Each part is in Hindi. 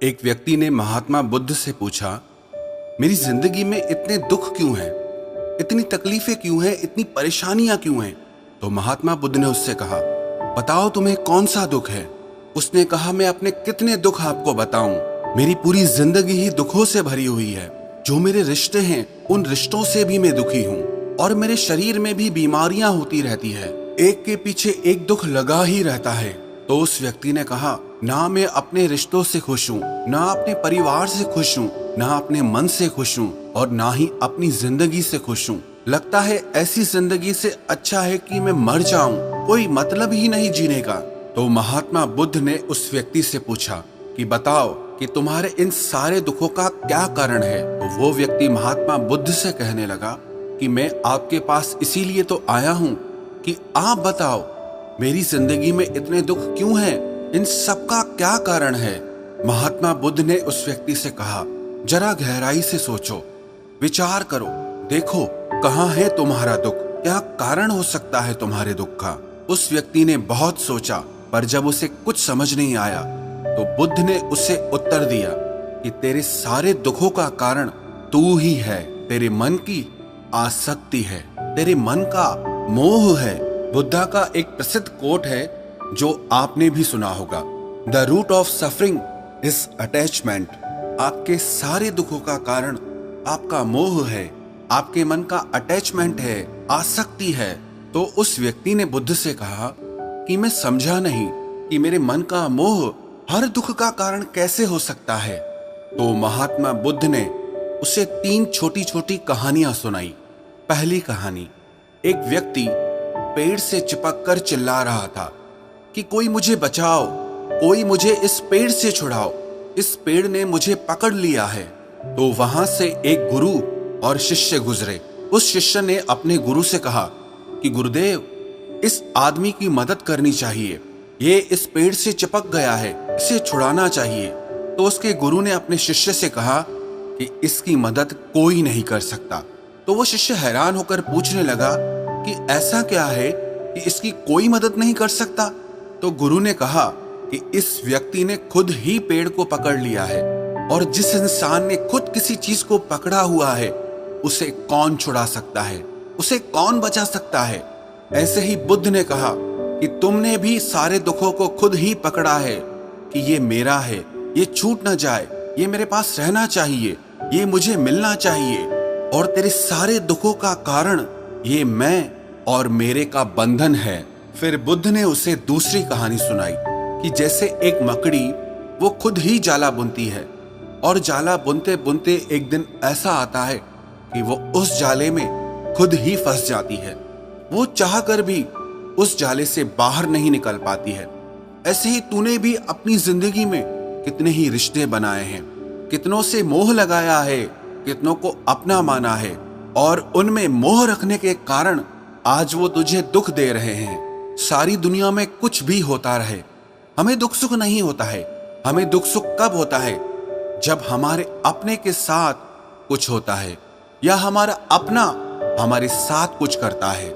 एक व्यक्ति ने महात्मा बुद्ध से पूछा, मेरी जिंदगी में इतने दुख क्यों हैं? इतनी तकलीफें क्यों हैं? इतनी परेशानियां क्यों हैं? तो महात्मा बुद्ध ने उससे कहा, बताओ तुम्हें कौन सा दुख है? उसने कहा, मैं अपने कितने दुख आपको बताऊं? मेरी पूरी जिंदगी ही दुखों से भरी हुई है। जो मेरे रिश्ते हैं उन रिश्तों से भी मैं दुखी हूँ और मेरे शरीर में भी बीमारियां होती रहती है। एक के पीछे एक दुख लगा ही रहता है। तो उस व्यक्ति ने कहा, ना मैं अपने रिश्तों से खुश हूँ, ना अपने परिवार से खुश हूँ, ना अपने मन से खुश हूँ और ना ही अपनी जिंदगी से खुश हूँ। लगता है ऐसी जिंदगी से अच्छा है कि मैं मर जाऊं, कोई मतलब ही नहीं जीने का। तो महात्मा बुद्ध ने उस व्यक्ति से पूछा कि बताओ कि तुम्हारे इन सारे दुखों का क्या कारण है? तो वो व्यक्ति महात्मा बुद्ध से कहने लगा कि मैं आपके पास इसीलिए तो आया हूँ कि आप बताओ मेरी जिंदगी में इतने दुख क्यों हैं? इन सब का क्या कारण है? महात्मा बुद्ध ने उस व्यक्ति से कहा, जरा गहराई से सोचो, विचार करो, देखो कहाँ है तुम्हारा दुख, क्या कारण हो सकता है तुम्हारे दुख का। उस व्यक्ति ने बहुत सोचा, पर जब उसे कुछ समझ नहीं आया तो बुद्ध ने उसे उत्तर दिया कि तेरे सारे दुखों का कारण तू ही है। तेरे मन की आसक्ति है, तेरे मन का मोह है। बुद्धा का एक प्रसिद्ध कोट है जो आपने भी सुना होगा, the root of suffering is attachment. आपके सारे दुखों का कारण आपका मोह है, आपके मन का अटैचमेंट है, आसक्ति है। तो उस व्यक्ति ने बुद्ध से कहा कि मैं समझा नहीं कि मेरे मन का मोह हर दुख का कारण कैसे हो सकता है। तो महात्मा बुद्ध ने उसे 3 छोटी छोटी कहानियां सुनाई। पहली कहानी, एक व्यक्ति पेड़ से चिपक कर चिल्ला रहा था कि कोई मुझे बचाओ, कोई मुझे इस पेड़ से छुड़ाओ, इस पेड़ ने मुझे पकड़ लिया है। तो वहां से एक गुरु और शिष्य गुजरे। उस शिष्य ने अपने गुरु से कहा कि गुरुदेव, इस आदमी की मदद करनी चाहिए, ये इस पेड़ से चिपक गया है, इसे छुड़ाना चाहिए। तो उसके गुरु ने अपने शिष्य से कहा कि इसकी मदद कोई नहीं कर सकता। तो वो शिष्य हैरान होकर पूछने लगा कि ऐसा क्या है कि इसकी कोई मदद नहीं कर सकता। तो गुरु ने कहा कि इस व्यक्ति ने खुद ही पेड़ को पकड़ लिया है और जिस इंसान ने खुद किसी चीज को पकड़ा हुआ है उसे कौन छुड़ा सकता है, उसे कौन बचा सकता है। ऐसे ही बुद्ध ने कहा कि तुमने भी सारे दुखों को खुद ही पकड़ा है कि ये मेरा है, ये छूट ना जाए, ये मेरे पास रहना चाहिए, ये मुझे मिलना चाहिए। और तेरे सारे दुखों का कारण ये मैं और मेरे का बंधन है। फिर बुद्ध ने उसे दूसरी कहानी सुनाई कि जैसे एक मकड़ी वो खुद ही जाला बुनती है और जाला बुनते बुनते एक दिन ऐसा आता है कि वो उस जाले में खुद ही फंस जाती है। वो चाह कर भी उस जाले से बाहर नहीं निकल पाती है। ऐसे ही तूने भी अपनी जिंदगी में कितने ही रिश्ते बनाए हैं, कितनों से मोह लगाया है, कितनों को अपना माना है और उनमें मोह रखने के कारण आज वो तुझे दुख दे रहे हैं। सारी दुनिया में कुछ भी होता रहे, हमें दुख सुख नहीं होता है। हमें दुख सुख कब होता है? जब हमारे अपने के साथ कुछ होता है या हमारा अपना हमारे साथ कुछ करता है।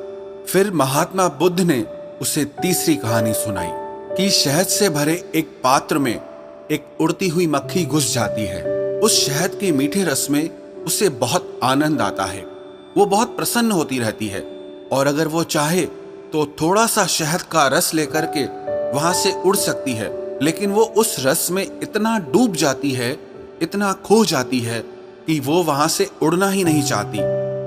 फिर महात्मा बुद्ध ने उसे तीसरी कहानी सुनाई कि शहद से भरे एक पात्र में एक उड़ती हुई मक्खी घुस जाती है। उस शहद के मीठे रस में उसे बहुत आनंद आता है, वो बहुत प्रसन्न होती रहती है और अगर वो चाहे तो थोड़ा सा शहद का रस लेकर के वहां से उड़ सकती है, लेकिन वो उस रस में इतना डूब जाती है, इतना खो जाती है कि वो वहां से उड़ना ही नहीं चाहती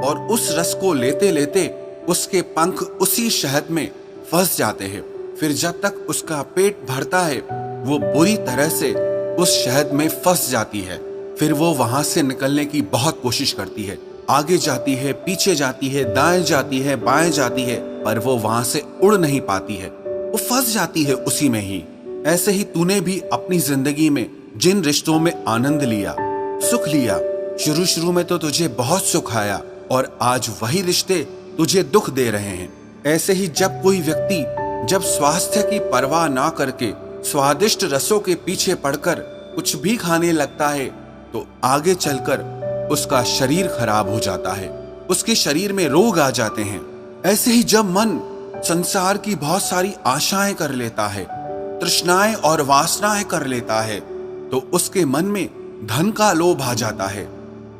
और उस रस को लेते लेते उसके पंख उसी शहद में फंस जाते हैं। फिर जब तक उसका पेट भरता है वो बुरी तरह से उस शहद में फंस जाती है। फिर वो वहां से निकलने की बहुत कोशिश करती है, आगे जाती है, पीछे जाती है, दाएं जाती है, बाएं जाती है, पर वो वहां से उड़ नहीं पाती है, वो फंस जाती है उसी में ही। ऐसे ही तूने भी अपनी जिंदगी में जिन रिश्तों में आनंद लिया, सुख लिया, शुरू शुरू में तो तुझे बहुत सुख आया और आज वही रिश्ते तुझे दुख दे रहे हैं। ऐसे ही जब कोई व्यक्ति जब स्वास्थ्य की परवाह ना करके स्वादिष्ट रसों के पीछे पड़कर कुछ भी खाने लगता है तो आगे चलकर उसका शरीर खराब हो जाता है, उसके शरीर में रोग आ जाते हैं। ऐसे ही जब मन संसार की बहुत सारी आशाएं कर लेता है, तृष्णाएं और वासनाएं कर लेता है, तो उसके मन में धन का लोभ आ जाता है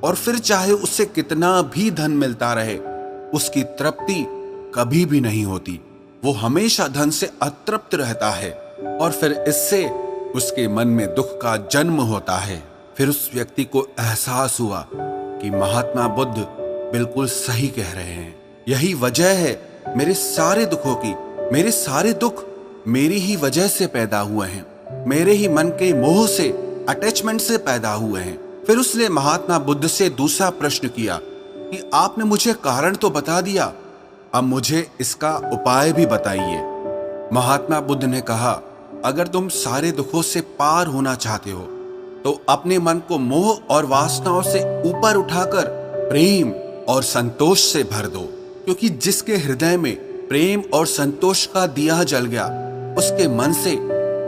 और फिर चाहे उससे कितना भी धन मिलता रहे, उसकी तृप्ति कभी भी नहीं होती। वो हमेशा धन से अतृप्त रहता है और फिर इससे उसके मन में दुख का जन्म होता है। फिर उस व्यक्ति को एहसास हुआ कि महात्मा बुद्ध बिल्कुल सही कह रहे हैं। यही वजह है मेरे सारे दुखों की। मेरे सारे दुख मेरी ही वजह से पैदा हुए हैं, मेरे ही मन के मोह से, अटैचमेंट से पैदा हुए हैं। फिर उसने महात्मा बुद्ध से दूसरा प्रश्न किया कि आपने मुझे कारण तो बता दिया, अब मुझे इसका उपाय भी बताइए। महात्मा बुद्ध ने कहा, अगर तुम सारे दुखों से पार होना चाहते हो तो अपने मन को मोह और वासनाओं से ऊपर उठाकर प्रेम और संतोष से भर दो, क्योंकि जिसके हृदय में प्रेम और संतोष का दिया जल गया, उसके मन से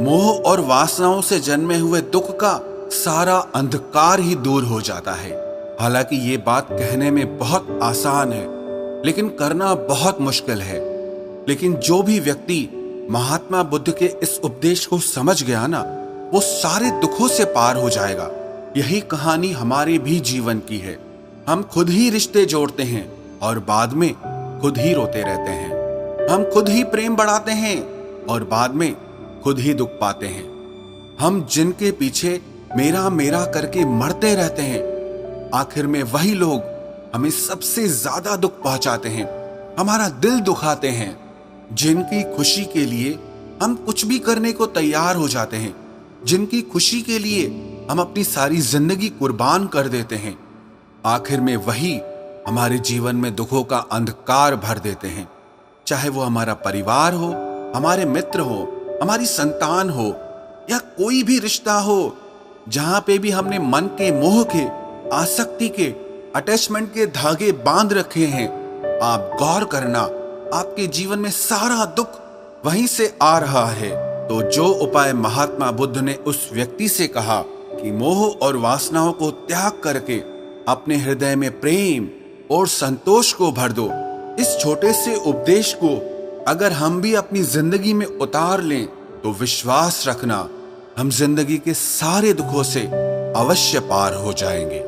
मोह और वासनाओं से जन्मे हुए दुख का सारा अंधकार ही दूर हो जाता है। हालांकि ये बात कहने में बहुत आसान है, लेकिन करना बहुत मुश्किल है। लेकिन जो भी व्यक्ति महात्मा बुद्ध के इस उपदेश को समझ गया ना, वो सारे दुखों से पार हो जाएगा। यही कहानी हमारे भी जीवन की है। हम खुद ही रिश्ते जोड़ते हैं और बाद में खुद ही रोते रहते हैं। हम खुद ही प्रेम बढ़ाते हैं और बाद में खुद ही दुख पाते हैं। हम जिनके पीछे मेरा मेरा करके मरते रहते हैं, आखिर में वही लोग हमें सबसे ज्यादा दुख पहुंचाते हैं, हमारा दिल दुखाते हैं। जिनकी खुशी के लिए हम कुछ भी करने को तैयार हो जाते हैं, जिनकी खुशी के लिए हम अपनी सारी जिंदगी कुर्बान कर देते हैं, आखिर में वही हमारे जीवन में दुखों का अंधकार भर देते हैं। चाहे वो हमारा परिवार हो, हमारे मित्र हो, हमारी संतान हो या कोई भी रिश्ता हो, जहां पे भी हमने मन के मोह के, आसक्ति के, अटैचमेंट के धागे बांध रखे हैं, आप गौर करना, आपके जीवन में सारा दुख वहीं से आ रहा है। तो जो उपाय महात्मा बुद्ध ने उस व्यक्ति से कहा कि मोह और वासनाओं को त्याग करके अपने हृदय में प्रेम और संतोष को भर दो, इस छोटे से उपदेश को अगर हम भी अपनी जिंदगी में उतार लें तो विश्वास रखना, हम जिंदगी के सारे दुखों से अवश्य पार हो जाएंगे।